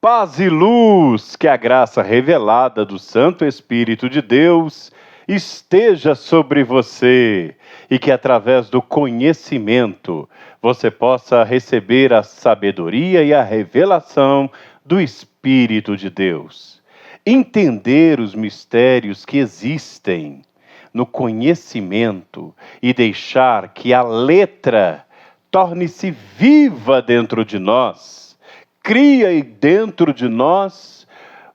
Paz e luz, que a graça revelada do Santo Espírito de Deus esteja sobre você e que através do conhecimento você possa receber a sabedoria e a revelação do Espírito de Deus. Entender os mistérios que existem no conhecimento e deixar que a letra torne-se viva dentro de nós. Cria dentro de nós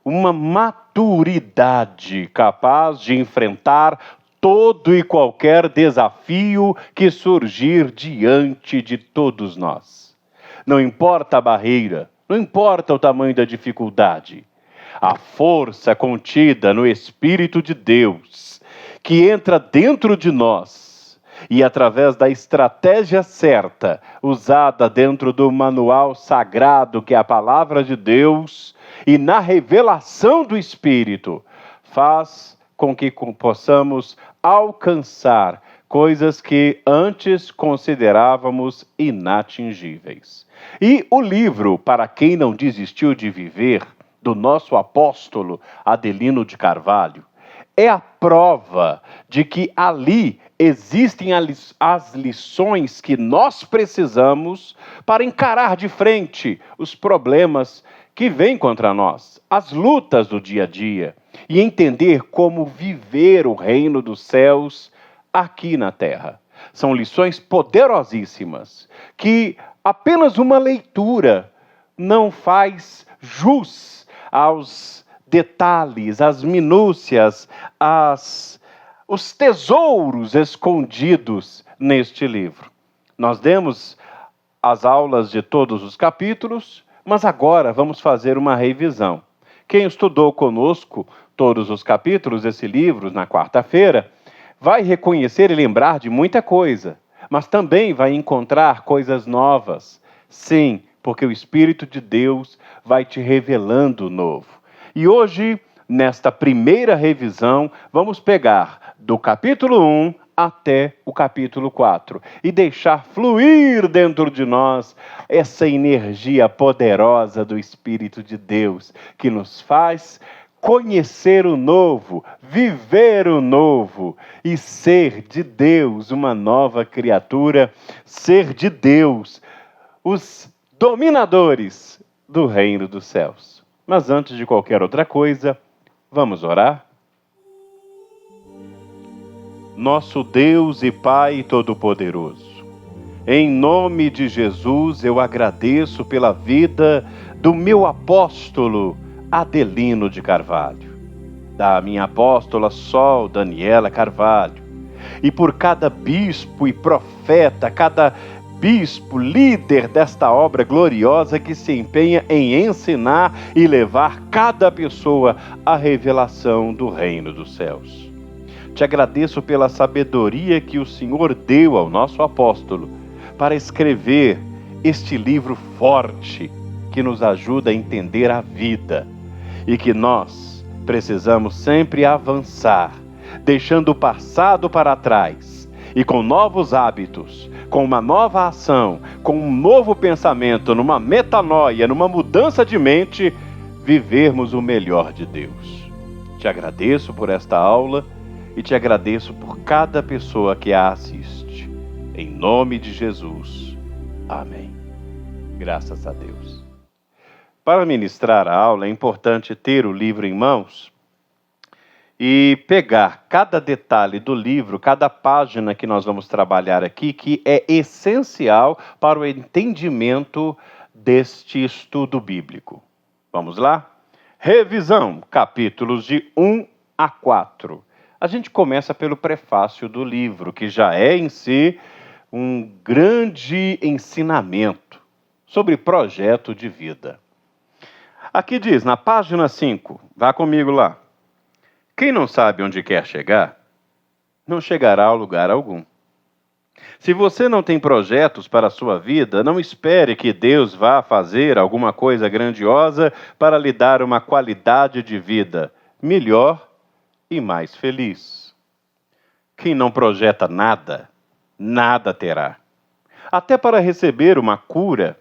uma maturidade capaz de enfrentar todo e qualquer desafio que surgir diante de todos nós. Não importa a barreira, não importa o tamanho da dificuldade, a força contida no Espírito de Deus, que entra dentro de nós, e através da estratégia certa, usada dentro do manual sagrado que é a Palavra de Deus, e na revelação do Espírito, faz com que possamos alcançar coisas que antes considerávamos inatingíveis. E o livro, Para Quem Não Desistiu de Viver, do nosso apóstolo Adelino de Carvalho, é a prova de que ali existem as lições que nós precisamos para encarar de frente os problemas que vêm contra nós, as lutas do dia a dia, e entender como viver o reino dos céus aqui na terra. São lições poderosíssimas que apenas uma leitura não faz jus aos detalhes, as minúcias, os tesouros escondidos neste livro. Nós demos as aulas de todos os capítulos, mas agora vamos fazer uma revisão. Quem estudou conosco todos os capítulos desse livro na quarta-feira, vai reconhecer e lembrar de muita coisa, mas também vai encontrar coisas novas. Sim, porque o Espírito de Deus vai te revelando o novo. E hoje, nesta primeira revisão, vamos pegar do capítulo 1 até o capítulo 4 e deixar fluir dentro de nós essa energia poderosa do Espírito de Deus, que nos faz conhecer o novo, viver o novo e ser de Deus uma nova criatura, ser de Deus os dominadores do reino dos céus. Mas antes de qualquer outra coisa, vamos orar? Nosso Deus e Pai Todo-Poderoso, em nome de Jesus eu agradeço pela vida do meu apóstolo Adelino de Carvalho, da minha apóstola Sol Daniela Carvalho, e por cada bispo e profeta, cada bispo, líder desta obra gloriosa que se empenha em ensinar e levar cada pessoa à revelação do reino dos céus. Te agradeço pela sabedoria que o Senhor deu ao nosso apóstolo para escrever este livro forte que nos ajuda a entender a vida e que nós precisamos sempre avançar, deixando o passado para trás e com novos hábitos, com uma nova ação, com um novo pensamento, numa metanoia, numa mudança de mente, vivermos o melhor de Deus. Te agradeço por esta aula e te agradeço por cada pessoa que a assiste. Em nome de Jesus. Amém. Graças a Deus. Para ministrar a aula é importante ter o livro em mãos e pegar cada detalhe do livro, cada página que nós vamos trabalhar aqui, que é essencial para o entendimento deste estudo bíblico. Vamos lá? Revisão, capítulos de 1 a 4. A gente começa pelo prefácio do livro, que já é em si um grande ensinamento sobre projeto de vida. Aqui diz, na página 5, vá comigo lá. Quem não sabe onde quer chegar, não chegará a lugar algum. Se você não tem projetos para a sua vida, não espere que Deus vá fazer alguma coisa grandiosa para lhe dar uma qualidade de vida melhor e mais feliz. Quem não projeta nada, nada terá. Até para receber uma cura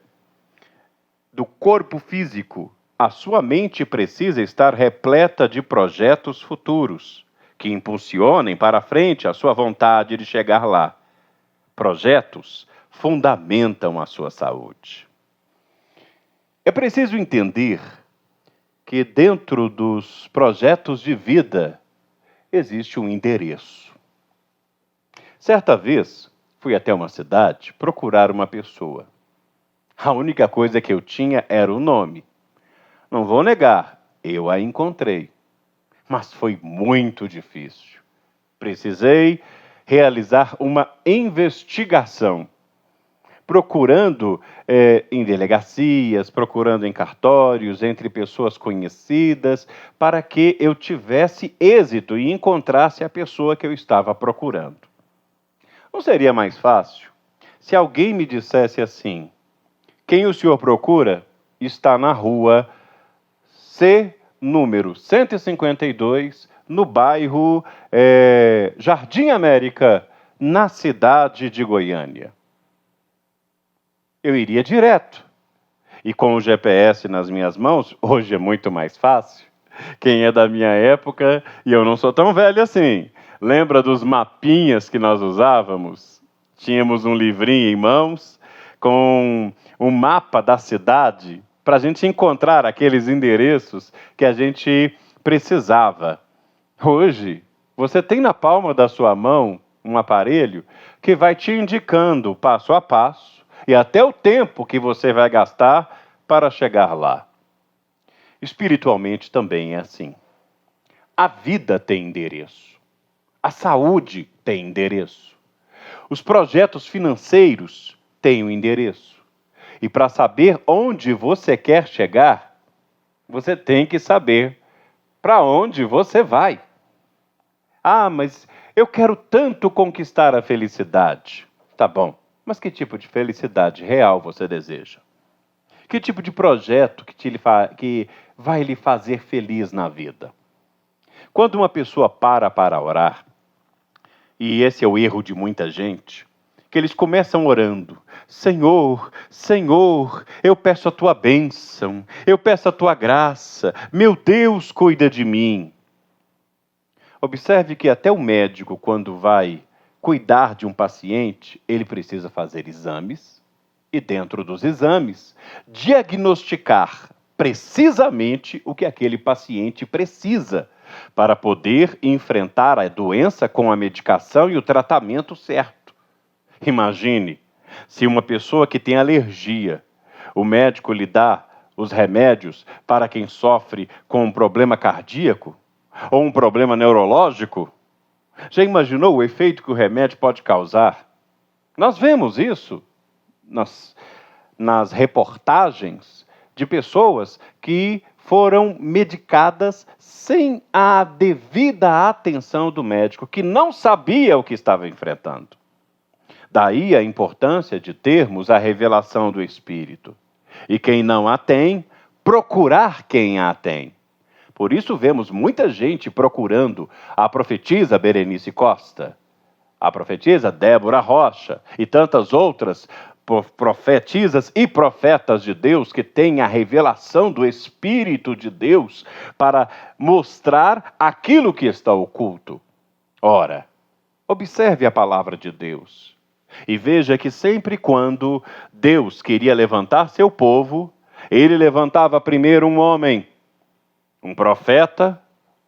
do corpo físico, a sua mente precisa estar repleta de projetos futuros que impulsionem para frente a sua vontade de chegar lá. Projetos fundamentam a sua saúde. É preciso entender que dentro dos projetos de vida existe um endereço. Certa vez, fui até uma cidade procurar uma pessoa. A única coisa que eu tinha era o nome. Não vou negar, eu a encontrei. Mas foi muito difícil. Precisei realizar uma investigação, procurando em delegacias, procurando em cartórios, entre pessoas conhecidas, para que eu tivesse êxito e encontrasse a pessoa que eu estava procurando. Não seria mais fácil se alguém me dissesse assim: quem o senhor procura está na rua C, número 152, no bairro Jardim América, na cidade de Goiânia. Eu iria direto. E com o GPS nas minhas mãos, hoje é muito mais fácil. Quem é da minha época, e eu não sou tão velho assim, lembra dos mapinhas que nós usávamos? Tínhamos um livrinho em mãos com um mapa da cidade para a gente encontrar aqueles endereços que a gente precisava. Hoje, você tem na palma da sua mão um aparelho que vai te indicando passo a passo e até o tempo que você vai gastar para chegar lá. Espiritualmente também é assim. A vida tem endereço. A saúde tem endereço. Os projetos financeiros têm um endereço. E para saber onde você quer chegar, você tem que saber para onde você vai. Ah, mas eu quero tanto conquistar a felicidade. Tá bom, mas que tipo de felicidade real você deseja? Que tipo de projeto que vai lhe fazer feliz na vida? Quando uma pessoa para orar, e esse é o erro de muita gente, que eles começam orando: Senhor, Senhor, eu peço a tua bênção, eu peço a tua graça, meu Deus, cuida de mim. Observe que até o médico, quando vai cuidar de um paciente, ele precisa fazer exames e, dentro dos exames, diagnosticar precisamente o que aquele paciente precisa para poder enfrentar a doença com a medicação e o tratamento certo. Imagine se uma pessoa que tem alergia, o médico lhe dá os remédios para quem sofre com um problema cardíaco ou um problema neurológico. Já imaginou o efeito que o remédio pode causar? Nós vemos isso nas reportagens de pessoas que foram medicadas sem a devida atenção do médico, que não sabia o que estava enfrentando. Daí a importância de termos a revelação do Espírito. E quem não a tem, procurar quem a tem. Por isso vemos muita gente procurando a profetisa Berenice Costa, a profetisa Débora Rocha e tantas outras profetisas e profetas de Deus que têm a revelação do Espírito de Deus para mostrar aquilo que está oculto. Ora, observe a palavra de Deus e veja que sempre quando Deus queria levantar seu povo, ele levantava primeiro um homem, um profeta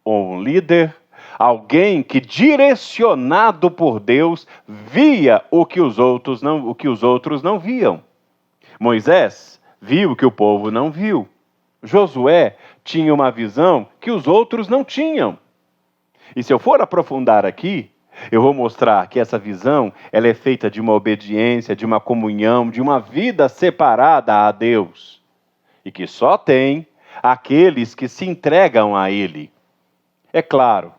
ou um líder, alguém que, direcionado por Deus, via o que os outros não viam. Moisés viu o que o povo não viu. Josué tinha uma visão que os outros não tinham. E se eu for aprofundar aqui, eu vou mostrar que essa visão ela é feita de uma obediência, de uma comunhão, de uma vida separada a Deus. E que só tem aqueles que se entregam a Ele. É claro,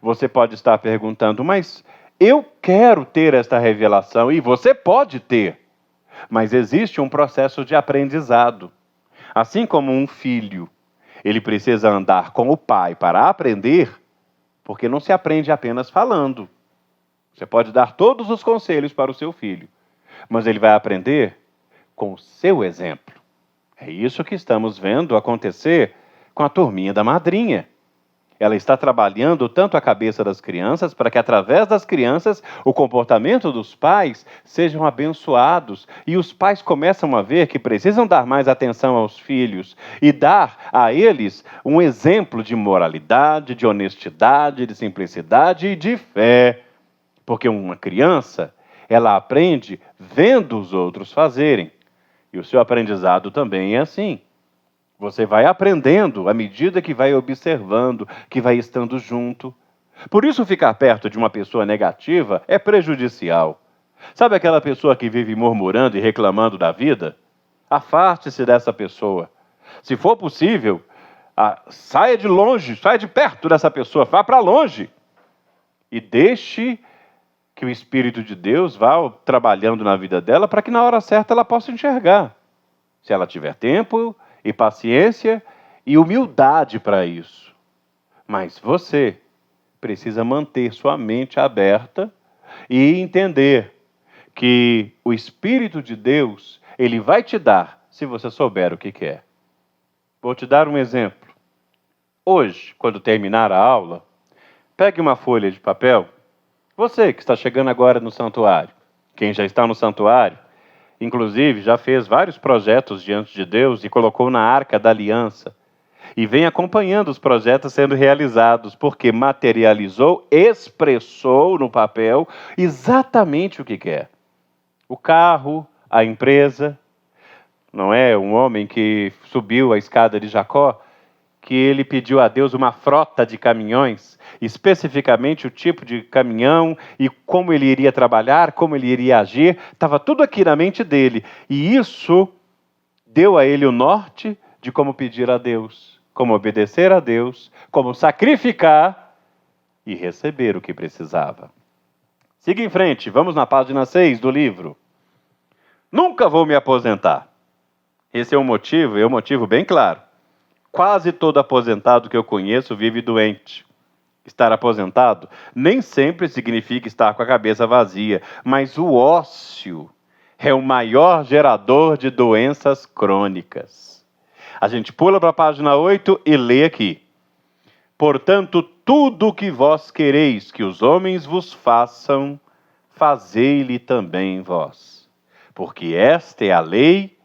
você pode estar perguntando, mas eu quero ter esta revelação, e você pode ter, mas existe um processo de aprendizado. Assim como um filho, ele precisa andar com o pai para aprender, porque não se aprende apenas falando. Você pode dar todos os conselhos para o seu filho, mas ele vai aprender com o seu exemplo. É isso que estamos vendo acontecer com a turminha da madrinha. Ela está trabalhando tanto a cabeça das crianças para que, através das crianças, o comportamento dos pais sejam abençoados. E os pais começam a ver que precisam dar mais atenção aos filhos e dar a eles um exemplo de moralidade, de honestidade, de simplicidade e de fé. Porque uma criança, ela aprende vendo os outros fazerem. E o seu aprendizado também é assim. Você vai aprendendo à medida que vai observando, que vai estando junto. Por isso, ficar perto de uma pessoa negativa é prejudicial. Sabe aquela pessoa que vive murmurando e reclamando da vida? Afaste-se dessa pessoa. Se for possível, saia de longe, saia de perto dessa pessoa, vá para longe. E deixe que o Espírito de Deus vá trabalhando na vida dela para que na hora certa ela possa enxergar. Se ela tiver tempo e paciência e humildade para isso. Mas você precisa manter sua mente aberta e entender que o Espírito de Deus, ele vai te dar se você souber o que quer. Vou te dar um exemplo. Hoje, quando terminar a aula, pegue uma folha de papel. Você que está chegando agora no santuário, quem já está no santuário, inclusive, já fez vários projetos diante de Deus e colocou na Arca da Aliança. E vem acompanhando os projetos sendo realizados, porque materializou, expressou no papel exatamente o que quer. O carro, a empresa. Não é um homem que subiu a escada de Jacó, que ele pediu a Deus uma frota de caminhões, especificamente o tipo de caminhão e como ele iria trabalhar, como ele iria agir, estava tudo aqui na mente dele. E isso deu a ele o norte de como pedir a Deus, como obedecer a Deus, como sacrificar e receber o que precisava. Siga em frente, vamos na página 6 do livro. Nunca vou me aposentar. Esse é um motivo bem claro. Quase todo aposentado que eu conheço vive doente. Estar aposentado nem sempre significa estar com a cabeça vazia, mas o ócio é o maior gerador de doenças crônicas. A gente pula para a página 8 e lê aqui. Portanto, tudo o que vós quereis que os homens vos façam, fazei-lhe também vós. Porque esta é a lei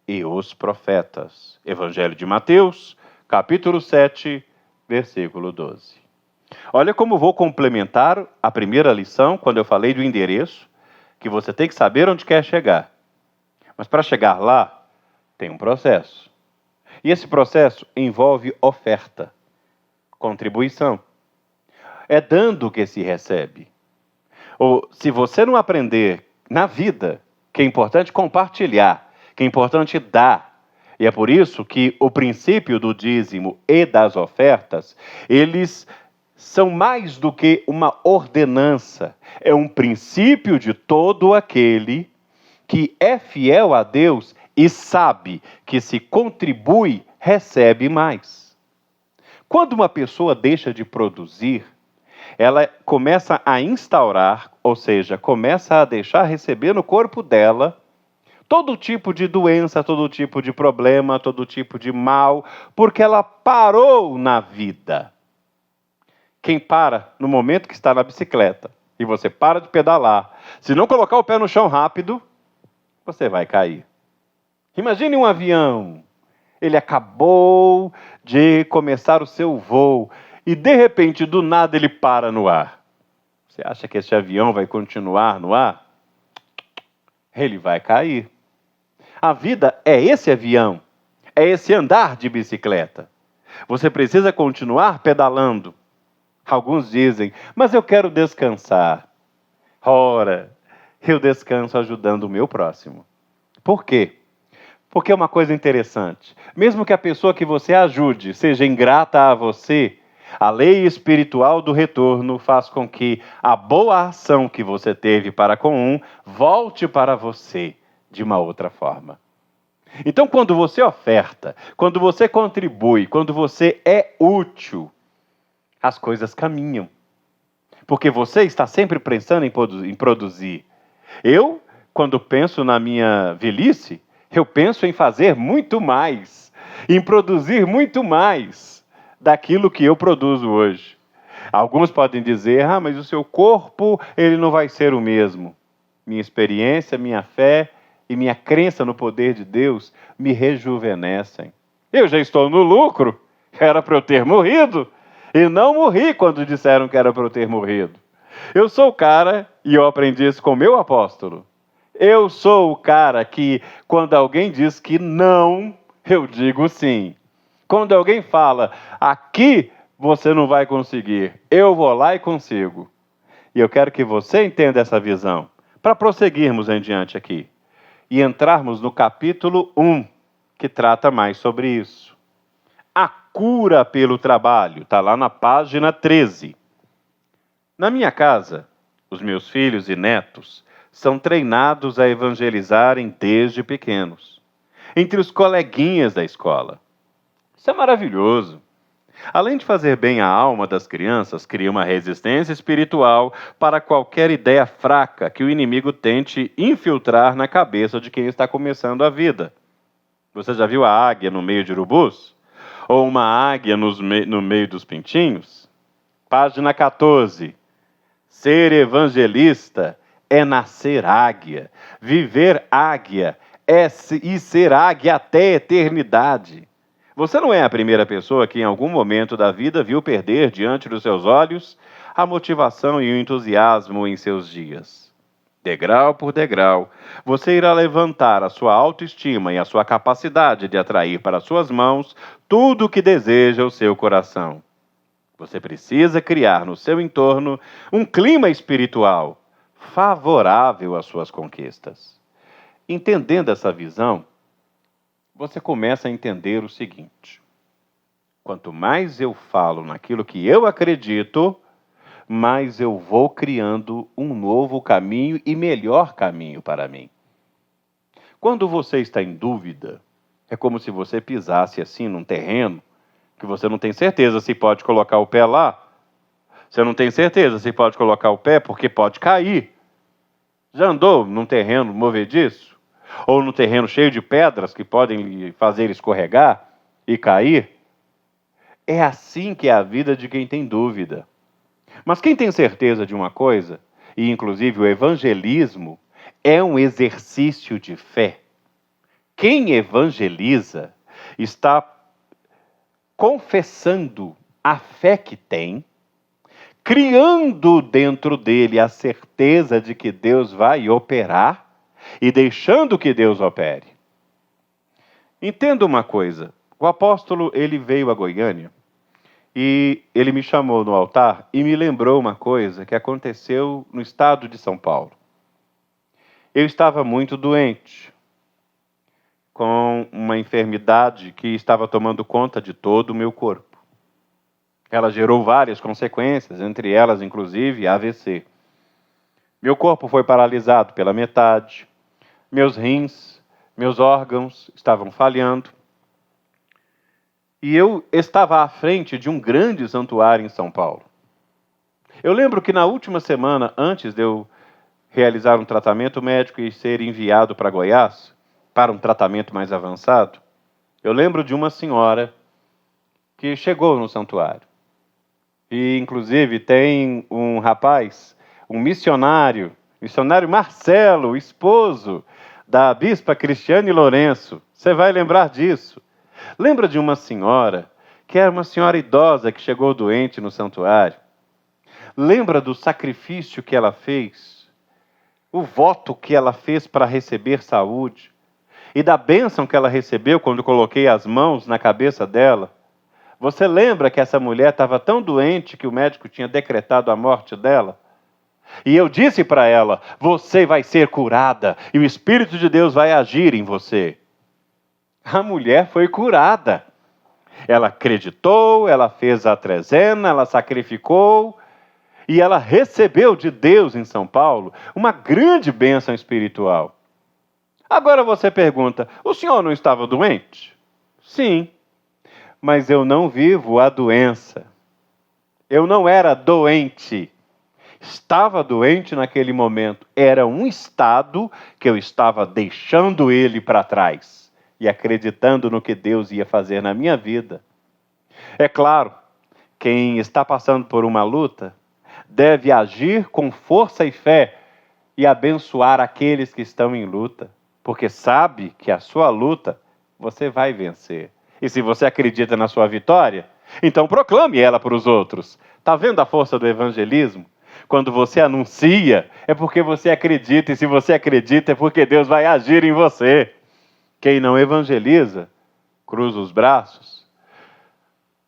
e os profetas. Evangelho de Mateus, capítulo 7, versículo 12. Olha como vou complementar a primeira lição, quando eu falei do endereço, que você tem que saber onde quer chegar. Mas para chegar lá, tem um processo. E esse processo envolve oferta, contribuição. É dando que se recebe. Ou se você não aprender na vida que é importante compartilhar, que é importante dar. E é por isso que o princípio do dízimo e das ofertas, eles são mais do que uma ordenança. É um princípio de todo aquele que é fiel a Deus e sabe que se contribui, recebe mais. Quando uma pessoa deixa de produzir, ela começa a instaurar, ou seja, começa a deixar receber no corpo dela todo tipo de doença, todo tipo de problema, todo tipo de mal, porque ela parou na vida. Quem para no momento que está na bicicleta e você para de pedalar, se não colocar o pé no chão rápido, você vai cair. Imagine um avião. Ele acabou de começar o seu voo e, de repente, do nada, ele para no ar. Você acha que esse avião vai continuar no ar? Ele vai cair. A vida é esse avião, é esse andar de bicicleta. Você precisa continuar pedalando. Alguns dizem, mas eu quero descansar. Ora, eu descanso ajudando o meu próximo. Por quê? Porque é uma coisa interessante. Mesmo que a pessoa que você ajude seja ingrata a você, a lei espiritual do retorno faz com que a boa ação que você teve para com um volte para você de uma outra forma. Então, quando você oferta, quando você contribui, quando você é útil, as coisas caminham. Porque você está sempre pensando em produzir. Eu, quando penso na minha velhice, Eu penso em fazer muito mais, em produzir muito mais daquilo que eu produzo hoje. Alguns podem dizer, mas o seu corpo, ele não vai ser o mesmo. Minha experiência, minha fé e minha crença no poder de Deus me rejuvenescem. Eu já estou no lucro, era para eu ter morrido, e não morri quando disseram que era para eu ter morrido. Eu sou o cara, e eu aprendi isso com o meu apóstolo, eu sou o cara que, quando alguém diz que não, eu digo sim. Quando alguém fala, aqui você não vai conseguir, eu vou lá e consigo. E eu quero que você entenda essa visão, para prosseguirmos em diante aqui. E entrarmos no capítulo 1, que trata mais sobre isso. A cura pelo trabalho, está lá na página 13. Na minha casa, os meus filhos e netos são treinados a evangelizarem desde pequenos, entre os coleguinhas da escola. Isso é maravilhoso. Além de fazer bem à alma das crianças, cria uma resistência espiritual para qualquer ideia fraca que o inimigo tente infiltrar na cabeça de quem está começando a vida. Você já viu a águia no meio de urubus? Ou uma águia no meio dos pintinhos? Página 14. Ser evangelista é nascer águia. Viver águia e ser águia até a eternidade. Você não é a primeira pessoa que em algum momento da vida viu perder diante dos seus olhos a motivação e o entusiasmo em seus dias. Degrau por degrau, você irá levantar a sua autoestima e a sua capacidade de atrair para suas mãos tudo o que deseja o seu coração. Você precisa criar no seu entorno um clima espiritual favorável às suas conquistas. Entendendo essa visão, você começa a entender o seguinte: quanto mais eu falo naquilo que eu acredito, mais eu vou criando um novo caminho e melhor caminho para mim. Quando você está em dúvida, é como se você pisasse assim num terreno que você não tem certeza se pode colocar o pé lá. Você não tem certeza se pode colocar o pé porque pode cair. Já andou num terreno movediço? Ou num terreno cheio de pedras que podem lhe fazer escorregar e cair? É assim que é a vida de quem tem dúvida. Mas quem tem certeza de uma coisa, e inclusive o evangelismo, é um exercício de fé. Quem evangeliza está confessando a fé que tem, criando dentro dele a certeza de que Deus vai operar e deixando que Deus opere. Entenda uma coisa, o apóstolo ele veio a Goiânia e ele me chamou no altar e me lembrou uma coisa que aconteceu no estado de São Paulo. Eu estava muito doente, com uma enfermidade que estava tomando conta de todo o meu corpo. Ela gerou várias consequências, entre elas, inclusive, AVC. Meu corpo foi paralisado pela metade, meus rins, meus órgãos estavam falhando. E eu estava à frente de um grande santuário em São Paulo. Eu lembro que na última semana, antes de eu realizar um tratamento médico e ser enviado para Goiás, para um tratamento mais avançado, eu lembro de uma senhora que chegou no santuário. E, inclusive, tem um rapaz, um missionário Marcelo, esposo da bispa Cristiane Lourenço. Você vai lembrar disso. Lembra de uma senhora, que era uma senhora idosa que chegou doente no santuário? Lembra do sacrifício que ela fez? O voto que ela fez para receber saúde? E da bênção que ela recebeu quando coloquei as mãos na cabeça dela? Você lembra que essa mulher estava tão doente que o médico tinha decretado a morte dela? E eu disse para ela, você vai ser curada e o Espírito de Deus vai agir em você. A mulher foi curada. Ela acreditou, ela fez a trezena, ela sacrificou e ela recebeu de Deus em São Paulo uma grande bênção espiritual. Agora você pergunta, o senhor não estava doente? Sim, mas eu não vivo a doença. Eu não era doente. estava doente naquele momento. Era um estado que eu estava deixando ele para trás e acreditando no que Deus ia fazer na minha vida. É claro, quem está passando por uma luta deve agir com força e fé e abençoar aqueles que estão em luta, porque sabe que a sua luta você vai vencer. E se você acredita na sua vitória, então proclame ela para os outros. Está vendo a força do evangelismo? Quando você anuncia, é porque você acredita, e se você acredita, é porque Deus vai agir em você. Quem não evangeliza, cruza os braços,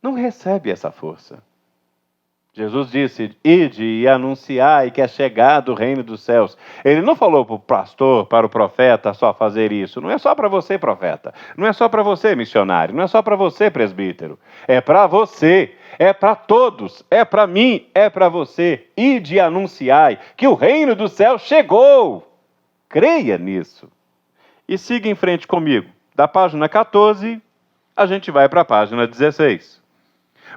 não recebe essa força. Jesus disse, ide e anunciai que é chegado o reino dos céus. Ele não falou para o pastor, para o profeta só fazer isso. Não é só para você, profeta. Não é só para você, missionário. Não é só para você, presbítero. É para você. É para todos. É para mim. É para você. Ide e anunciai que o reino dos céus chegou. Creia nisso. E siga em frente comigo. Da página 14, a gente vai para a página 16.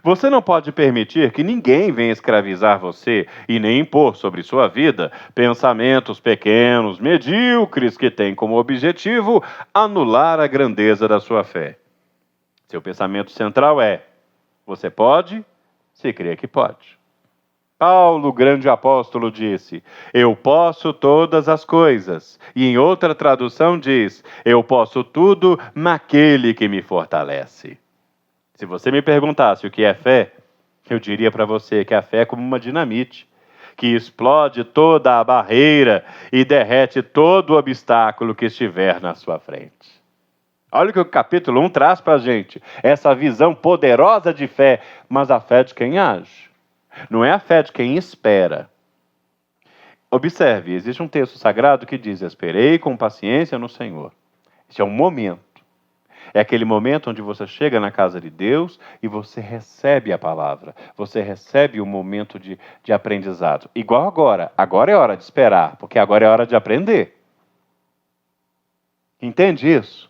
Você não pode permitir que ninguém venha escravizar você e nem impor sobre sua vida pensamentos pequenos, medíocres, que têm como objetivo anular a grandeza da sua fé. Seu pensamento central é: você pode, se crê que pode. Paulo, grande apóstolo, disse: eu posso todas as coisas. E em outra tradução diz: eu posso tudo naquele que me fortalece. Se você me perguntasse o que é fé, eu diria para você que a fé é como uma dinamite, que explode toda a barreira e derrete todo o obstáculo que estiver na sua frente. Olha o que o capítulo 1 traz para a gente, essa visão poderosa de fé, mas a fé de quem age. Não é a fé de quem espera. Observe, existe um texto sagrado que diz: esperei com paciência no Senhor. Esse é um momento. É aquele momento onde você chega na casa de Deus e você recebe a palavra. Você recebe o momento de aprendizado. Igual agora. Agora é hora de esperar, porque agora é hora de aprender. Entende isso?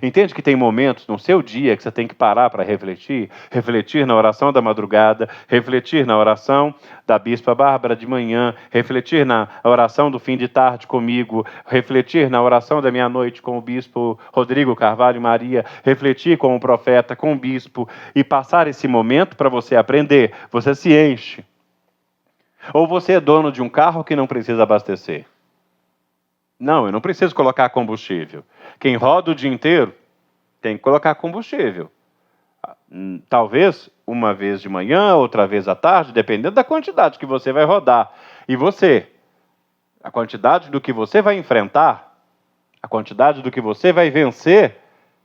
Entende que tem momentos no seu dia que você tem que parar para refletir? Refletir na oração da madrugada, refletir na oração da Bispa Bárbara de manhã, refletir na oração do fim de tarde comigo, refletir na oração da meia-noite com o Bispo Rodrigo Carvalho Maria, refletir com o profeta, com o Bispo, e passar esse momento para você aprender. Você se enche. Ou você é dono de um carro que não precisa abastecer? Não, eu não preciso colocar combustível. Quem roda o dia inteiro tem que colocar combustível. Talvez uma vez de manhã, outra vez à tarde, dependendo da quantidade que você vai rodar. E você, a quantidade do que você vai enfrentar, a quantidade do que você vai vencer,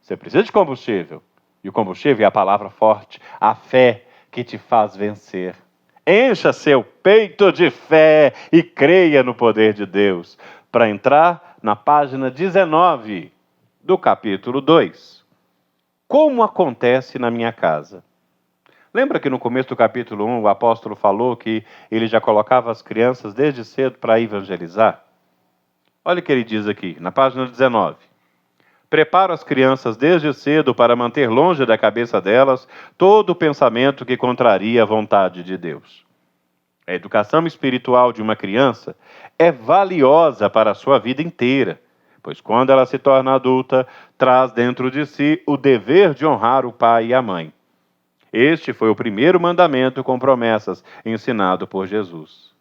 você precisa de combustível. E o combustível é a palavra forte, a fé que te faz vencer. Encha seu peito de fé e creia no poder de Deus. Para entrar na página 19 do capítulo 2. Como acontece na minha casa? Lembra que no começo do capítulo 1 o apóstolo falou que ele já colocava as crianças desde cedo para evangelizar? Olha o que ele diz aqui, na página 19. Preparo as crianças desde cedo para manter longe da cabeça delas todo o pensamento que contraria a vontade de Deus. A educação espiritual de uma criança é valiosa para a sua vida inteira, pois quando ela se torna adulta, traz dentro de si o dever de honrar o pai e a mãe. Este foi o primeiro mandamento com promessas ensinado por Jesus.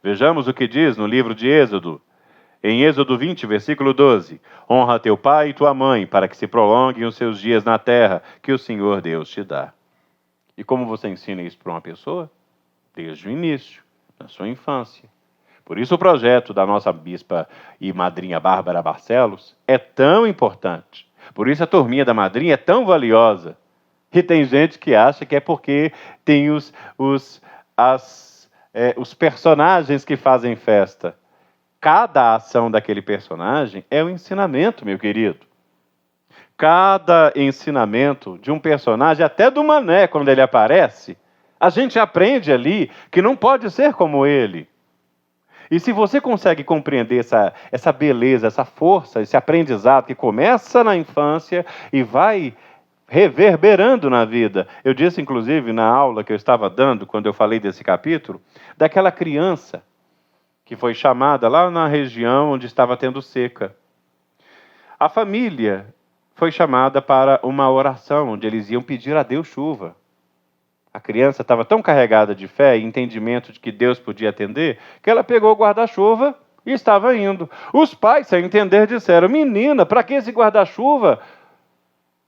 Vejamos o que diz no livro de Êxodo. Em Êxodo 20, versículo 12. Honra teu pai e tua mãe, para que se prolonguem os seus dias na terra que o Senhor Deus te dá. E como você ensina isso para uma pessoa? Desde o início, na sua infância. Por isso o projeto da nossa bispa e madrinha Bárbara Barcelos é tão importante. Por isso a turminha da madrinha é tão valiosa. E tem gente que acha que é porque tem os personagens que fazem festa. Cada ação daquele personagem é um ensinamento, meu querido. Cada ensinamento de um personagem, até do Mané, quando ele aparece, a gente aprende ali que não pode ser como ele. E se você consegue compreender essa beleza, essa força, esse aprendizado que começa na infância e vai reverberando na vida. Eu disse, inclusive, na aula que eu estava dando, quando eu falei desse capítulo, daquela criança que foi chamada lá na região onde estava tendo seca. A família foi chamada para uma oração, onde eles iam pedir a Deus chuva. A criança estava tão carregada de fé e entendimento de que Deus podia atender, que ela pegou o guarda-chuva e estava indo. Os pais, sem entender, disseram: menina, para que esse guarda-chuva?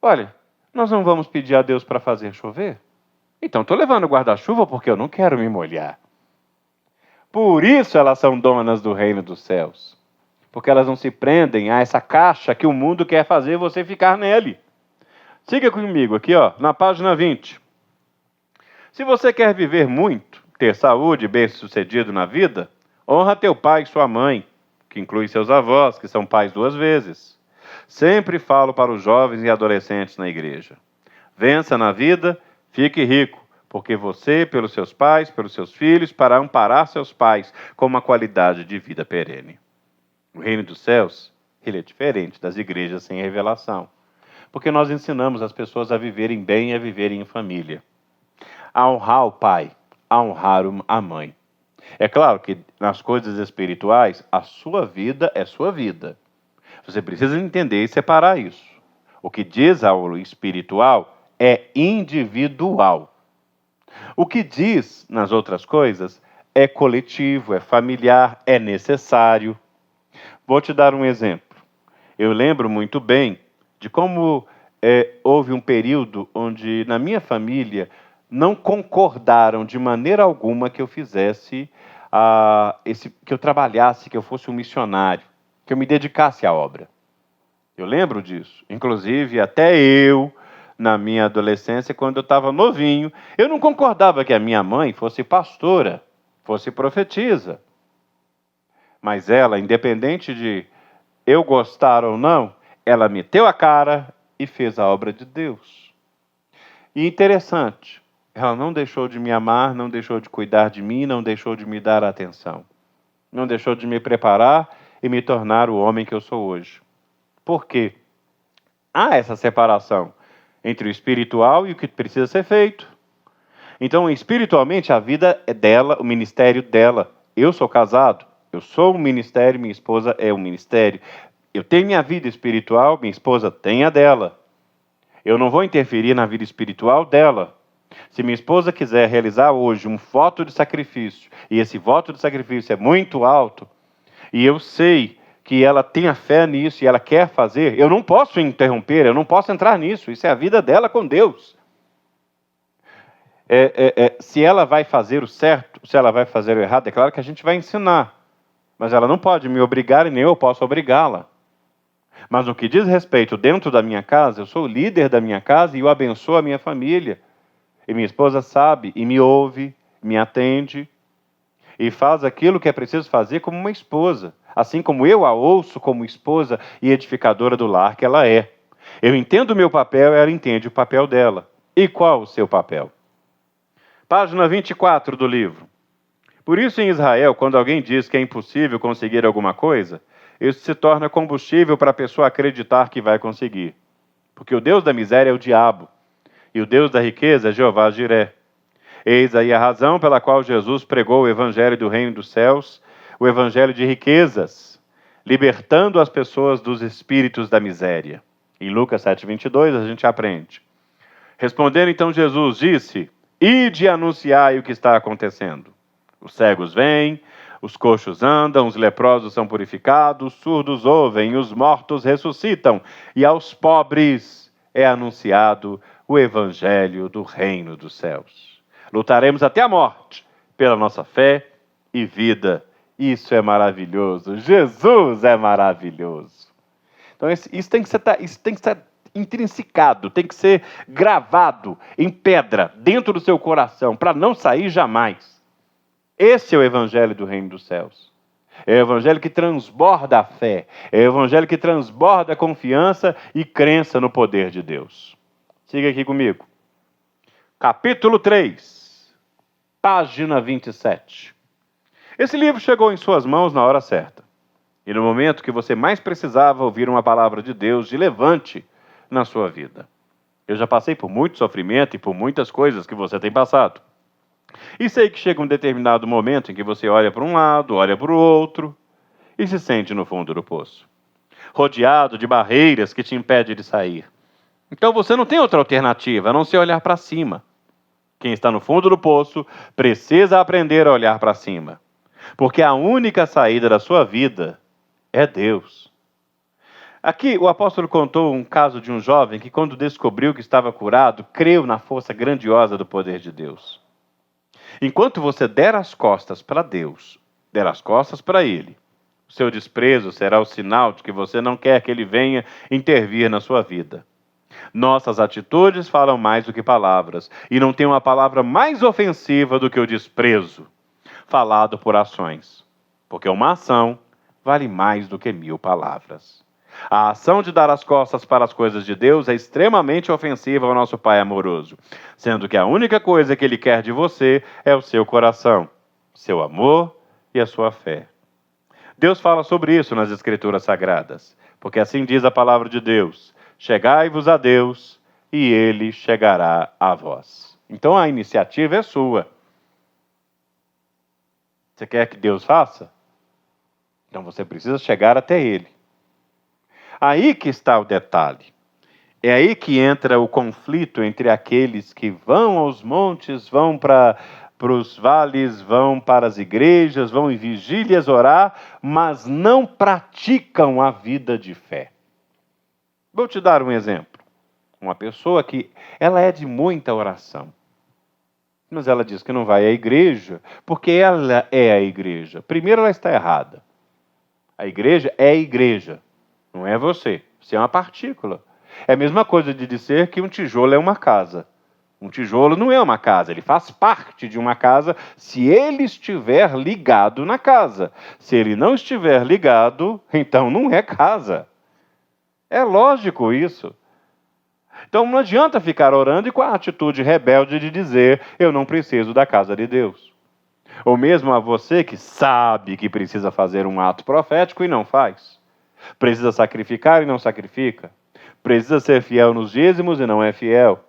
Olha, nós não vamos pedir a Deus para fazer chover? Então estou levando o guarda-chuva porque eu não quero me molhar. Por isso elas são donas do reino dos céus. Porque elas não se prendem a essa caixa que o mundo quer fazer você ficar nele. Siga comigo aqui, ó, na página 20. Se você quer viver muito, ter saúde e bem-sucedido na vida, honra teu pai e sua mãe, que inclui seus avós, que são pais 2 vezes. Sempre falo para os jovens e adolescentes na igreja. Vença na vida, fique rico, porque você, pelos seus pais, pelos seus filhos, para amparar seus pais com uma qualidade de vida perene. O reino dos céus, ele é diferente das igrejas sem revelação, porque nós ensinamos as pessoas a viverem bem e a viverem em família. A honrar o pai, a honrar a mãe. É claro que nas coisas espirituais, a sua vida é sua vida. Você precisa entender e separar isso. O que diz ao espiritual é individual. O que diz nas outras coisas é coletivo, é familiar, é necessário. Vou te dar um exemplo. Eu lembro muito bem de como houve um período onde, na minha família, não concordaram de maneira alguma que eu fizesse, que eu trabalhasse, que eu fosse um missionário, que eu me dedicasse à obra. Eu lembro disso. Inclusive, até eu, na minha adolescência, quando eu estava novinho, eu não concordava que a minha mãe fosse pastora, fosse profetisa. Mas ela, independente de eu gostar ou não, ela meteu a cara e fez a obra de Deus. E interessante, ela não deixou de me amar, não deixou de cuidar de mim, não deixou de me dar atenção. Não deixou de me preparar e me tornar o homem que eu sou hoje. Por quê? Há essa separação entre o espiritual e o que precisa ser feito. Então, espiritualmente, a vida é dela, o ministério dela. Eu sou casado. Eu sou um ministério, minha esposa é um ministério. Eu tenho minha vida espiritual, minha esposa tem a dela. Eu não vou interferir na vida espiritual dela. Se minha esposa quiser realizar hoje um voto de sacrifício, e esse voto de sacrifício é muito alto, e eu sei que ela tem a fé nisso e ela quer fazer, eu não posso interromper, eu não posso entrar nisso. Isso é a vida dela com Deus. Se ela vai fazer o certo, se ela vai fazer o errado, é claro que a gente vai ensinar. Mas ela não pode me obrigar e nem eu posso obrigá-la. Mas no que diz respeito dentro da minha casa, eu sou o líder da minha casa e eu abençoo a minha família. E minha esposa sabe e me ouve, me atende e faz aquilo que é preciso fazer como uma esposa. Assim como eu a ouço como esposa e edificadora do lar que ela é. Eu entendo o meu papel e ela entende o papel dela. E qual o seu papel? Página 24 do livro. Por isso, em Israel, quando alguém diz que é impossível conseguir alguma coisa, isso se torna combustível para a pessoa acreditar que vai conseguir. Porque o Deus da miséria é o diabo, e o Deus da riqueza é Jeová Jiré. Eis aí a razão pela qual Jesus pregou o evangelho do reino dos céus, o evangelho de riquezas, libertando as pessoas dos espíritos da miséria. Em Lucas 7:22 a gente aprende. Respondendo então Jesus, disse: ide e anunciai o que está acontecendo. Os cegos vêm, os coxos andam, os leprosos são purificados, os surdos ouvem, os mortos ressuscitam, e aos pobres é anunciado o evangelho do reino dos céus. Lutaremos até a morte pela nossa fé e vida. Isso é maravilhoso. Jesus é maravilhoso. Então isso tem que ser intrinsecado, tem que ser gravado em pedra dentro do seu coração, para não sair jamais. Esse é o evangelho do reino dos céus. É o evangelho que transborda a fé. É o evangelho que transborda a confiança e crença no poder de Deus. Siga aqui comigo. Capítulo 3, página 27. Esse livro chegou em suas mãos na hora certa. E no momento que você mais precisava ouvir uma palavra de Deus de levante na sua vida. Eu já passei por muito sofrimento e por muitas coisas que você tem passado. E sei que chega um determinado momento em que você olha para um lado, olha para o outro e se sente no fundo do poço, rodeado de barreiras que te impedem de sair. Então você não tem outra alternativa a não ser olhar para cima. Quem está no fundo do poço precisa aprender a olhar para cima, porque a única saída da sua vida é Deus. Aqui o apóstolo contou um caso de um jovem que, quando descobriu que estava curado, creu na força grandiosa do poder de Deus. Enquanto você der as costas para Deus, der as costas para Ele, o seu desprezo será o sinal de que você não quer que Ele venha intervir na sua vida. Nossas atitudes falam mais do que palavras, e não tem uma palavra mais ofensiva do que o desprezo, falado por ações, porque uma ação vale mais do que 1000 palavras. A ação de dar as costas para as coisas de Deus é extremamente ofensiva ao nosso Pai amoroso, sendo que a única coisa que Ele quer de você é o seu coração, seu amor e a sua fé. Deus fala sobre isso nas Escrituras Sagradas, porque assim diz a palavra de Deus: chegai-vos a Deus e Ele chegará a vós. Então a iniciativa é sua. Você quer que Deus faça? Então você precisa chegar até Ele. Aí que está o detalhe. É aí que entra o conflito entre aqueles que vão aos montes, vão para os vales, vão para as igrejas, vão em vigílias orar, mas não praticam a vida de fé. Vou te dar um exemplo. Uma pessoa que ela é de muita oração, mas ela diz que não vai à igreja porque ela é a igreja. Primeiro, ela está errada. A igreja é a igreja. Não é você. Você é uma partícula. É a mesma coisa de dizer que um tijolo é uma casa. Um tijolo não é uma casa. Ele faz parte de uma casa se ele estiver ligado na casa. Se ele não estiver ligado, então não é casa. É lógico isso. Então não adianta ficar orando e com a atitude rebelde de dizer: eu não preciso da casa de Deus. Ou mesmo a você que sabe que precisa fazer um ato profético e não faz. Precisa sacrificar e não sacrifica. Precisa ser fiel nos dízimos e não é fiel.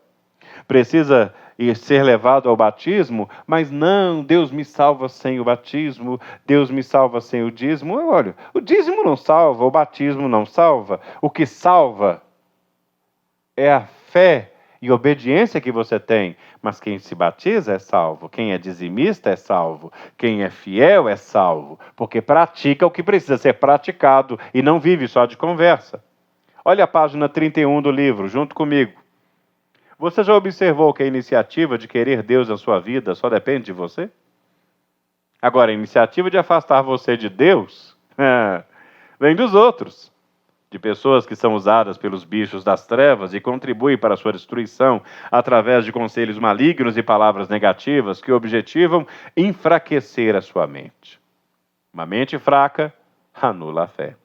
Precisa ser levado ao batismo, mas não, Deus me salva sem o batismo, Deus me salva sem o dízimo. Olha, o dízimo não salva, o batismo não salva. O que salva é a fé e obediência que você tem. Mas quem se batiza é salvo, quem é dizimista é salvo, quem é fiel é salvo, porque pratica o que precisa ser praticado e não vive só de conversa. Olha a página 31 do livro, junto comigo. Você já observou que a iniciativa de querer Deus na sua vida só depende de você? Agora, a iniciativa de afastar você de Deus vem dos outros. De pessoas que são usadas pelos bichos das trevas e contribuem para a sua destruição através de conselhos malignos e palavras negativas que objetivam enfraquecer a sua mente. Uma mente fraca anula a fé.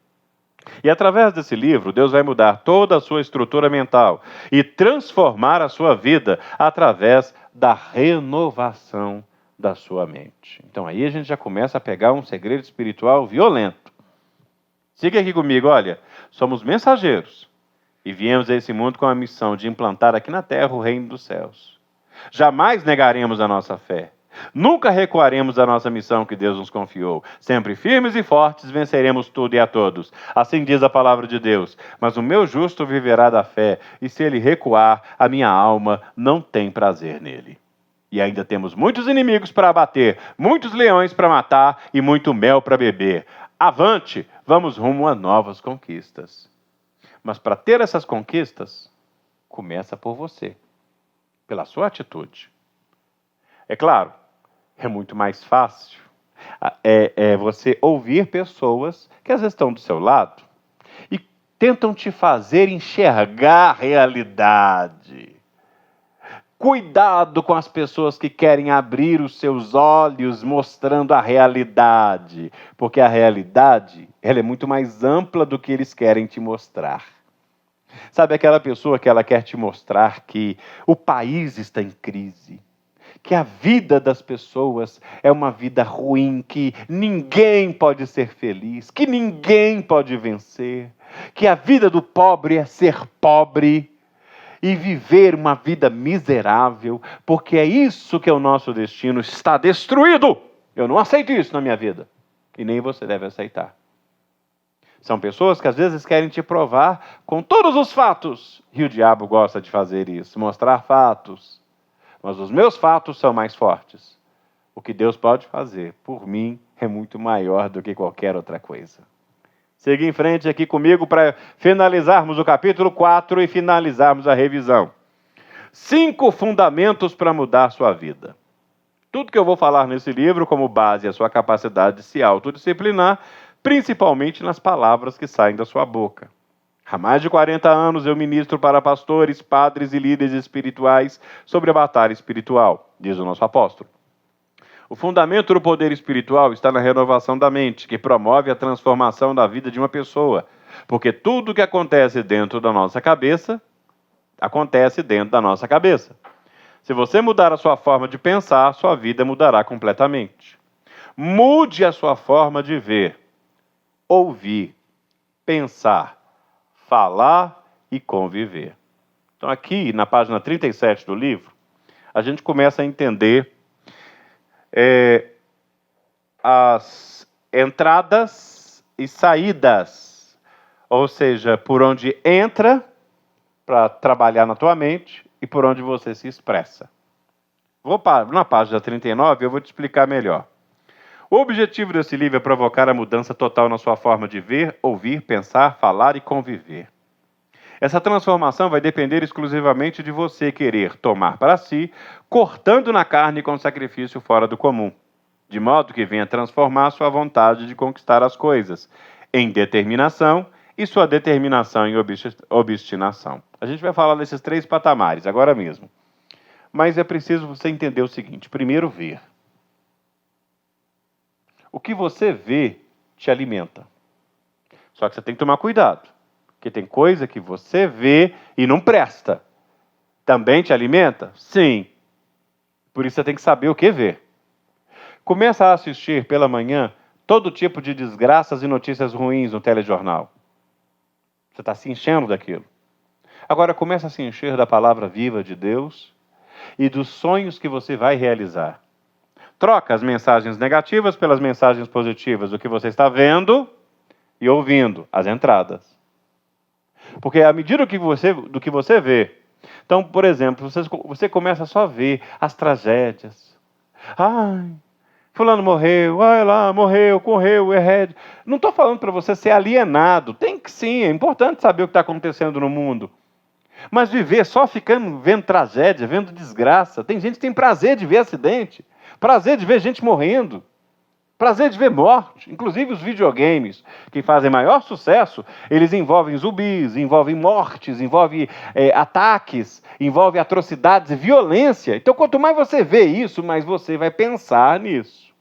E através desse livro, Deus vai mudar toda a sua estrutura mental e transformar a sua vida através da renovação da sua mente. Então aí a gente já começa a pegar um segredo espiritual violento. Siga aqui comigo, olha, somos mensageiros e viemos a esse mundo com a missão de implantar aqui na terra o reino dos céus. Jamais negaremos a nossa fé. Nunca recuaremos da nossa missão que Deus nos confiou. Sempre firmes e fortes venceremos tudo e a todos. Assim diz a palavra de Deus. Mas o meu justo viverá da fé, e se ele recuar, a minha alma não tem prazer nele. E ainda temos muitos inimigos para abater, muitos leões para matar e muito mel para beber. Avante, vamos rumo a novas conquistas. Mas para ter essas conquistas, começa por você, pela sua atitude. É claro, é muito mais fácil você ouvir pessoas que às vezes estão do seu lado e tentam te fazer enxergar a realidade. Cuidado com as pessoas que querem abrir os seus olhos mostrando a realidade, porque a realidade ela é muito mais ampla do que eles querem te mostrar. Sabe aquela pessoa que ela quer te mostrar que o país está em crise, que a vida das pessoas é uma vida ruim, que ninguém pode ser feliz, que ninguém pode vencer, que a vida do pobre é ser pobre. e viver uma vida miserável, porque é isso que é o nosso destino, está destruído. Eu não aceito isso na minha vida. E nem você deve aceitar. São pessoas que às vezes querem te provar com todos os fatos. E o diabo gosta de fazer isso, mostrar fatos. Mas os meus fatos são mais fortes. O que Deus pode fazer por mim é muito maior do que qualquer outra coisa. Siga em frente aqui comigo para finalizarmos o capítulo 4 e finalizarmos a revisão. 5 fundamentos para mudar sua vida. Tudo que eu vou falar nesse livro como base é a sua capacidade de se autodisciplinar, principalmente nas palavras que saem da sua boca. Há mais de 40 anos eu ministro para pastores, padres e líderes espirituais sobre a batalha espiritual, diz o nosso apóstolo. O fundamento do poder espiritual está na renovação da mente, que promove a transformação da vida de uma pessoa. Porque tudo que acontece dentro da nossa cabeça, acontece dentro da nossa cabeça. Se você mudar a sua forma de pensar, sua vida mudará completamente. Mude a sua forma de ver, ouvir, pensar, falar e conviver. Então aqui, na página 37 do livro, a gente começa a entender as entradas e saídas, ou seja, por onde entra para trabalhar na tua mente e por onde você se expressa. Na página 39 eu vou te explicar melhor. O objetivo desse livro é provocar a mudança total na sua forma de ver, ouvir, pensar, falar e conviver. Essa transformação vai depender exclusivamente de você querer tomar para si, cortando na carne com sacrifício fora do comum, de modo que venha transformar sua vontade de conquistar as coisas em determinação e sua determinação em obstinação. A gente vai falar desses 3 patamares agora mesmo. Mas é preciso você entender o seguinte: primeiro, ver. O que você vê te alimenta. Só que você tem que tomar cuidado. Porque tem coisa que você vê e não presta. Também te alimenta? Sim. Por isso você tem que saber o que ver. Começa a assistir pela manhã todo tipo de desgraças e notícias ruins no telejornal. Você está se enchendo daquilo. Agora começa a se encher da palavra viva de Deus e dos sonhos que você vai realizar. Troca as mensagens negativas pelas mensagens positivas, do que você está vendo e ouvindo, as entradas. Porque à medida do que você vê, então, por exemplo, você começa só a ver as tragédias. Ai, fulano morreu, ai lá, morreu, correu, é. Não estou falando para você ser alienado. Tem que sim, é importante saber o que está acontecendo no mundo. Mas viver só vendo tragédia, vendo desgraça. Tem gente que tem prazer de ver acidente, prazer de ver gente morrendo, prazer de ver morte. Inclusive os videogames que fazem maior sucesso, eles envolvem zumbis, envolvem mortes, envolvem ataques, envolvem atrocidades e violência. Então quanto mais você vê isso, mais você vai pensar nisso.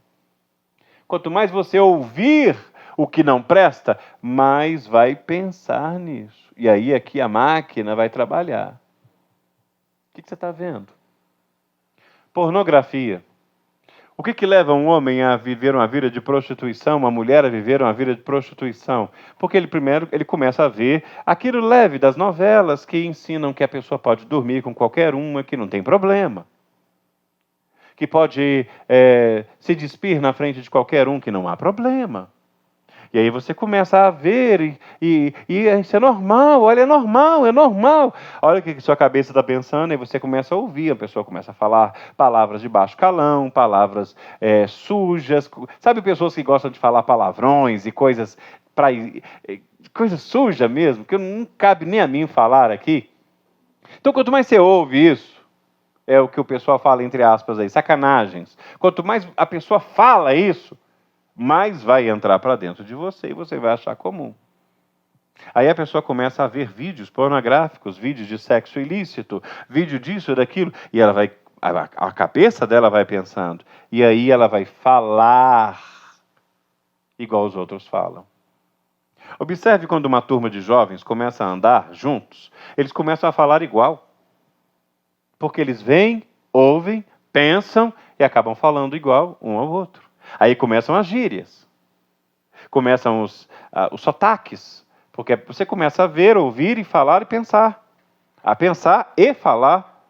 Quanto mais você ouvir o que não presta, mais vai pensar nisso. E aí aqui a máquina vai trabalhar. O que você está vendo? Pornografia. O que leva um homem a viver uma vida de prostituição, uma mulher a viver uma vida de prostituição? Porque ele começa a ver aquilo leve das novelas que ensinam que a pessoa pode dormir com qualquer uma, que não tem problema. Que pode se despir na frente de qualquer um, que não há problema. E aí você começa a ver e isso é normal, olha, é normal. Olha o que sua cabeça está pensando e você começa a ouvir, a pessoa começa a falar palavras de baixo calão, palavras sujas. Sabe pessoas que gostam de falar palavrões e coisas sujas mesmo, que não cabe nem a mim falar aqui? Então quanto mais você ouve isso, é o que o pessoal fala entre aspas aí, sacanagens. Quanto mais a pessoa fala isso, mais vai entrar para dentro de você e você vai achar comum. Aí a pessoa começa a ver vídeos pornográficos, vídeos de sexo ilícito, vídeo disso e daquilo, e ela vai, a cabeça dela vai pensando, e aí ela vai falar igual os outros falam. Observe quando uma turma de jovens começa a andar juntos, eles começam a falar igual. Porque eles veem, ouvem, pensam e acabam falando igual um ao outro. Aí começam as gírias, começam os sotaques, porque você começa a ver, ouvir e falar e pensar. a pensar e falar.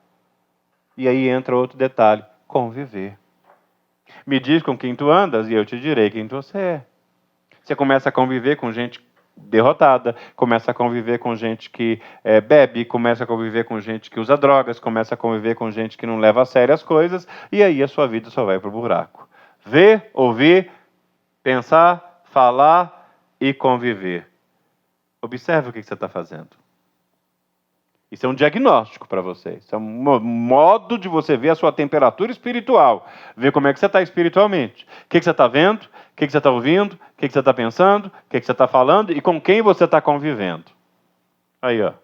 E aí entra outro detalhe, conviver. Me diz com quem tu andas e eu te direi quem você é. Você começa a conviver com gente derrotada, começa a conviver com gente que bebe, começa a conviver com gente que usa drogas, começa a conviver com gente que não leva a sério as coisas, e aí a sua vida só vai para o buraco. Ver, ouvir, pensar, falar e conviver. Observe o que você está fazendo. Isso é um diagnóstico para você. Isso é um modo de você ver a sua temperatura espiritual. Ver como é que você está espiritualmente. O que você está vendo, o que você está ouvindo, o que você está pensando, o que você está falando e com quem você está convivendo. Aí, ó.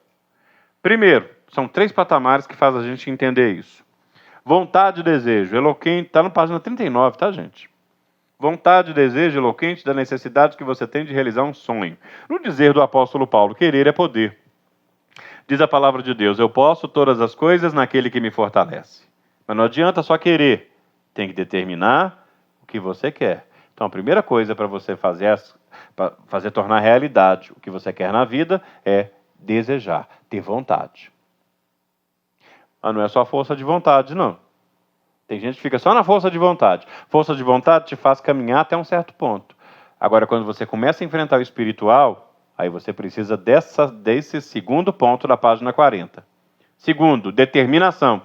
Primeiro, são 3 patamares que fazem a gente entender isso. Vontade e desejo. Eloquente, está na página 39, tá, gente? Vontade e desejo eloquente da necessidade que você tem de realizar um sonho. No dizer do apóstolo Paulo, querer é poder. Diz a palavra de Deus, eu posso todas as coisas naquele que me fortalece. Mas não adianta só querer, tem que determinar o que você quer. Então a primeira coisa para você fazer tornar realidade o que você quer na vida é desejar, ter vontade. Mas não é só força de vontade, não. Tem gente que fica só na força de vontade. Força de vontade te faz caminhar até um certo ponto. Agora, quando você começa a enfrentar o espiritual, aí você precisa desse segundo ponto da página 40. Segundo, determinação.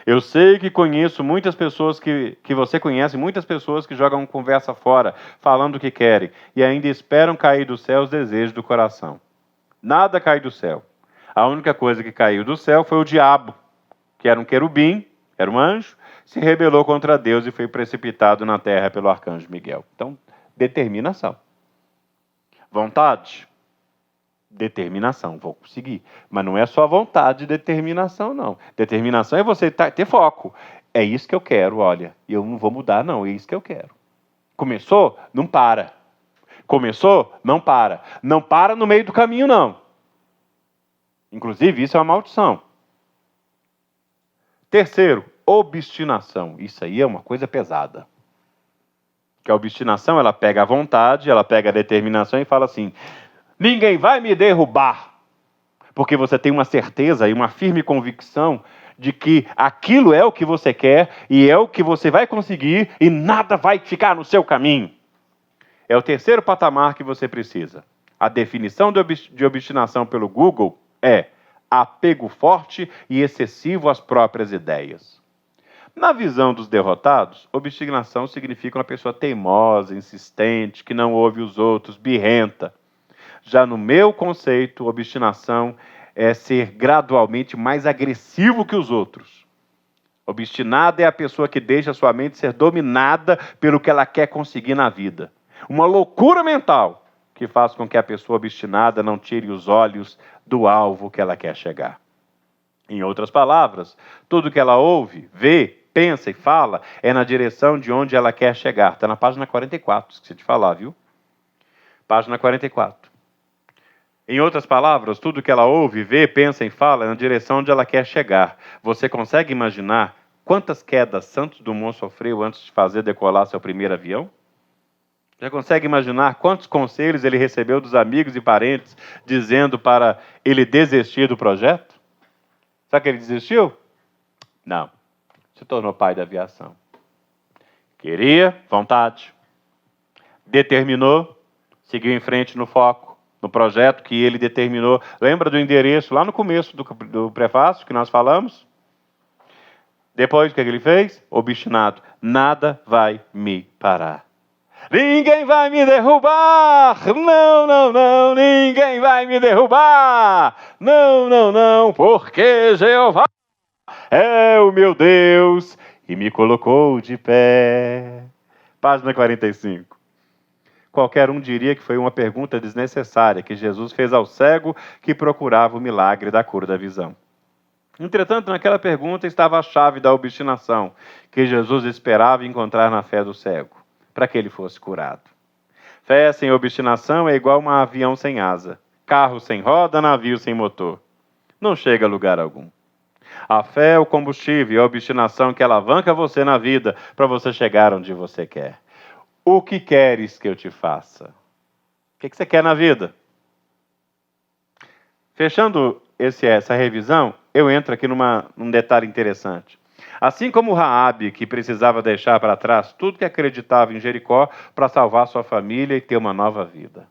Eu sei que conheço muitas pessoas que você conhece, muitas pessoas que jogam conversa fora, falando o que querem, e ainda esperam cair do céu os desejos do coração. Nada cai do céu. A única coisa que caiu do céu foi o diabo, que era um querubim, era um anjo, se rebelou contra Deus e foi precipitado na terra pelo arcanjo Miguel. Então, determinação. Vontade, determinação, vou conseguir. Mas não é só vontade e determinação, não. Determinação é você ter foco. É isso que eu quero, olha. E eu não vou mudar, não. É isso que eu quero. Começou? Não para. Começou? Não para. Não para no meio do caminho, não. Inclusive, isso é uma maldição. Terceiro, obstinação. Isso aí é uma coisa pesada. Que a obstinação, ela pega a vontade, ela pega a determinação e fala assim, ninguém vai me derrubar. Porque você tem uma certeza e uma firme convicção de que aquilo é o que você quer e é o que você vai conseguir e nada vai ficar no seu caminho. É o terceiro patamar que você precisa. A definição de obstinação pelo Google é apego forte e excessivo às próprias ideias. Na visão dos derrotados, obstinação significa uma pessoa teimosa, insistente, que não ouve os outros, birrenta. Já no meu conceito, obstinação é ser gradualmente mais agressivo que os outros. Obstinada é a pessoa que deixa sua mente ser dominada pelo que ela quer conseguir na vida. Uma loucura mental que faz com que a pessoa obstinada não tire os olhos do alvo que ela quer chegar. Em outras palavras, tudo que ela ouve, vê, pensa e fala é na direção de onde ela quer chegar. Está na página 44, esqueci de falar, viu? Página 44. Em outras palavras, tudo que ela ouve, vê, pensa e fala é na direção onde ela quer chegar. Você consegue imaginar quantas quedas Santos Dumont sofreu antes de fazer decolar seu primeiro avião? Já consegue imaginar quantos conselhos ele recebeu dos amigos e parentes dizendo para ele desistir do projeto? Sabe que ele desistiu? Não. Se tornou pai da aviação. Queria, vontade. Determinou, seguiu em frente no foco, no projeto que ele determinou. Lembra do endereço lá no começo do prefácio que nós falamos? Depois, o que ele fez? Obstinado. Nada vai me parar. Ninguém vai me derrubar! Não, não, não, ninguém vai me derrubar! Não, não, não, porque Jeová é o meu Deus e me colocou de pé. Página 45. Qualquer um diria que foi uma pergunta desnecessária que Jesus fez ao cego que procurava o milagre da cura da visão. Entretanto, naquela pergunta estava a chave da obstinação que Jesus esperava encontrar na fé do cego, para que ele fosse curado. Fé sem obstinação é igual a um avião sem asa, carro sem roda, navio sem motor. Não chega a lugar algum. A fé é o combustível e a obstinação que alavanca você na vida para você chegar onde você quer. O que queres que eu te faça? O que você quer na vida? Fechando essa revisão, eu entro aqui num detalhe interessante. Assim como Raabe, que precisava deixar para trás tudo que acreditava em Jericó para salvar sua família e ter uma nova vida.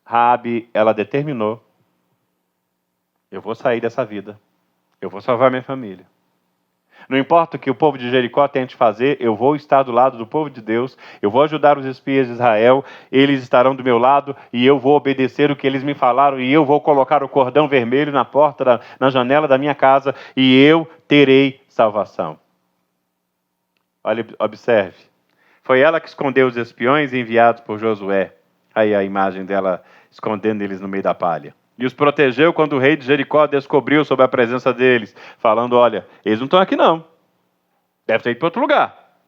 Raabe, ela determinou: eu vou sair dessa vida, eu vou salvar minha família. Não importa o que o povo de Jericó tente fazer, eu vou estar do lado do povo de Deus, eu vou ajudar os espias de Israel, eles estarão do meu lado e eu vou obedecer o que eles me falaram e eu vou colocar o cordão vermelho na porta, na janela da minha casa e eu terei salvação. Olha, observe. Foi ela que escondeu os espiões enviados por Josué. Aí a imagem dela escondendo eles no meio da palha. E os protegeu quando o rei de Jericó descobriu sobre a presença deles, falando: olha, eles não estão aqui não. Deve ter ido para outro lugar.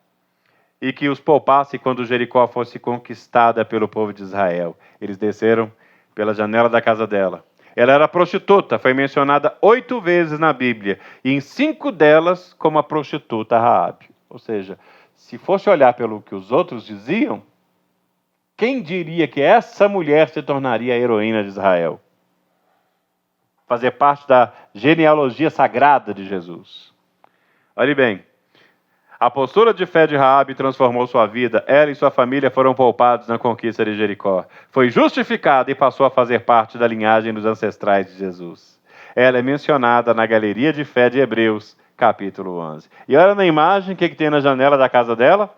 E que os poupasse quando Jericó fosse conquistada pelo povo de Israel. Eles desceram pela janela da casa dela. Ela era prostituta, foi mencionada 8 vezes na Bíblia. E em 5 delas como a prostituta Raabe. Ou seja, se fosse olhar pelo que os outros diziam, quem diria que essa mulher se tornaria a heroína de Israel? Fazer parte da genealogia sagrada de Jesus. Olhe bem, a postura de fé de Raabe transformou sua vida. Ela e sua família foram poupados na conquista de Jericó. Foi justificada e passou a fazer parte da linhagem dos ancestrais de Jesus. Ela é mencionada na galeria de fé de Hebreus, capítulo 11. E olha na imagem, o que tem na janela da casa dela?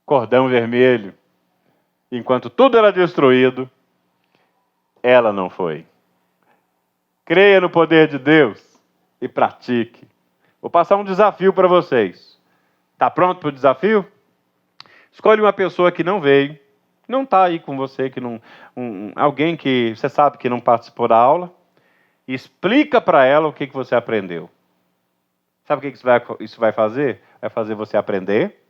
Cordão vermelho. Enquanto tudo era destruído, ela não foi. Creia no poder de Deus e pratique. Vou passar um desafio para vocês. Está pronto para o desafio? Escolhe uma pessoa que não veio, não está aí com você, alguém que você sabe que não participou da aula, e explica para ela o que você aprendeu. Sabe o que isso vai fazer? Vai fazer você aprender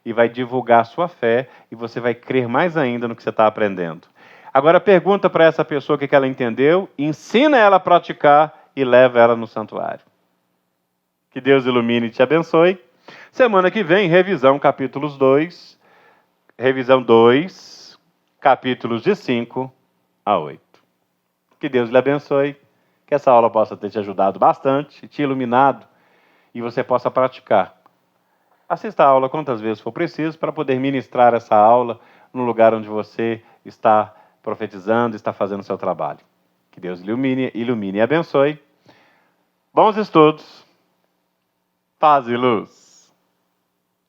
e vai divulgar a sua fé e você vai crer mais ainda no que você está aprendendo. Agora pergunta para essa pessoa o que ela entendeu, ensina ela a praticar e leva ela no santuário. Que Deus ilumine e te abençoe. Semana que vem, revisão 2, capítulos de 5 a 8. Que Deus lhe abençoe, que essa aula possa ter te ajudado bastante, te iluminado, e você possa praticar. Assista a aula quantas vezes for preciso para poder ministrar essa aula no lugar onde você está profetizando, está fazendo o seu trabalho. Que Deus ilumine e abençoe. Bons estudos. Paz e luz.